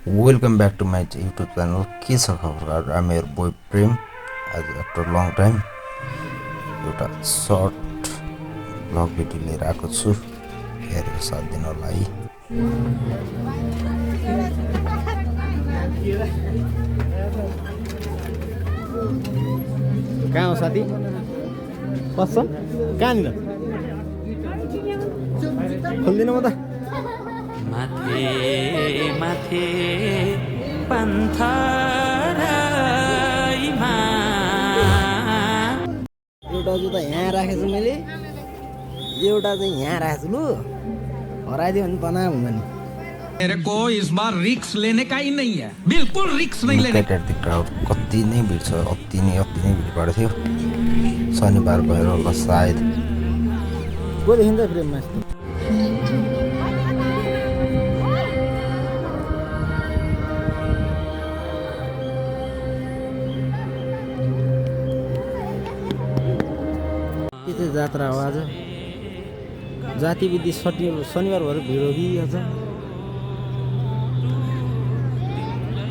Welcome back to my YouTube channel. के छ खबर? I am your boy Prem. आज आफ्टर लङ टाइम एउटा सर्ट भ्लग भिडियो लिएर आएको छु हेरेर साथ दिन होला है। कहाँ हो साथी? बस्छ कहाँनिर? खोल्दिनँ म त। माथे माथे पन्थराइमा एउटा जुत्ता यहाँ राखेछु मैले, एउटा चाहिँ यहाँ राखेछु। लु हराइदियो भने तनाव हुन्छ नि। मेरे को इस बार रिक्स लेने का ही नहीं है, बिल्कुल रिक्स नहीं लेने का। क्राउड कति नै भिड छ, अति नै भिड बढेको थियो। शनिबार भएर होला सायद। को देखिन्छ फ्रेममा यस्तो? के चाहिँ जात्रा हो आज? जातिविधि शनिबार भएर भिड हो कि आज?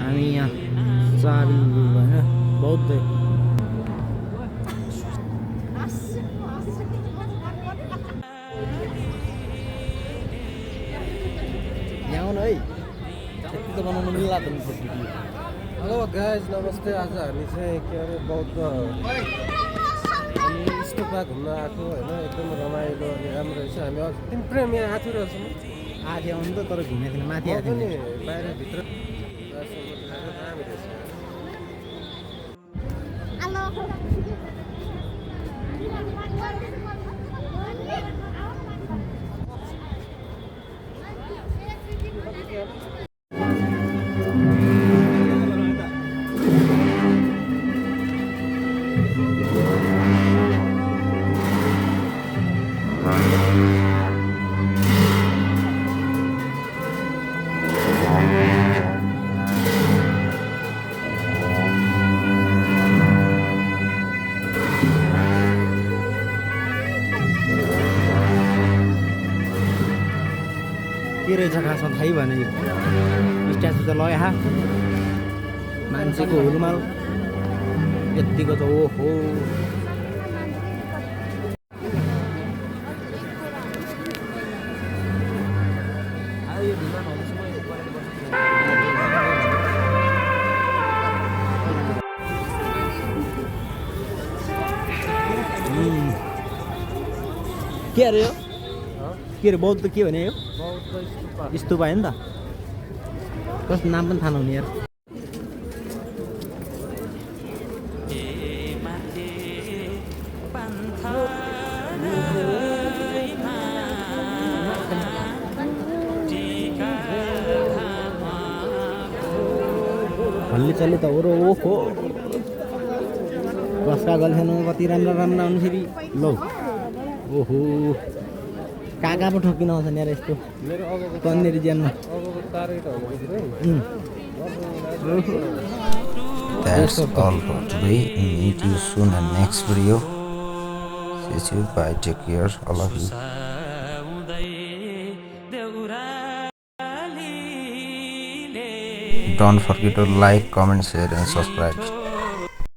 हामी यहाँ चाबी होइन बौद्ध यहाँ आउनु है, यति त बनाउनु मिल्ला त नि भिडियो। हेलो गाइज, नमस्ते। आज हामी चाहिँ के अरे बौद्ध अनि स्तूपा घुम्न आएको होइन। एकदम रमाइलो अनि राम्रो रहेछ। हामी तिन प्रेम यहाँ आएको रहेछौँ। आधी आउनु त तर घुमेको थिएन, माथि आएको पनि थिएन। बाहिरभित्र दामी रहेछ। के रहेछ खासमा थाहै भएन। यो स्ट्याचु त लया मान्छेको हुलमाल यत्तिको त ओहो। के अरे यो? के अरे बौद्ध के भने यो? स्तूपा होइन त? कस्तो नाम पनि थाहा नहुने यार। हल्ली चल्ली त हो र ओहो। कसका गल्छन् कति राम्रो राम्रो आउनु फेरि लौ। ओहो कहाँ पो ठोकिन आउँछन् यार यस्तो तन्नेरी ज्यानमा। That's all for today. Meet you soon in next video. See you. Bye. Take care. I love you. Don't forget to like, comment, share and subscribe.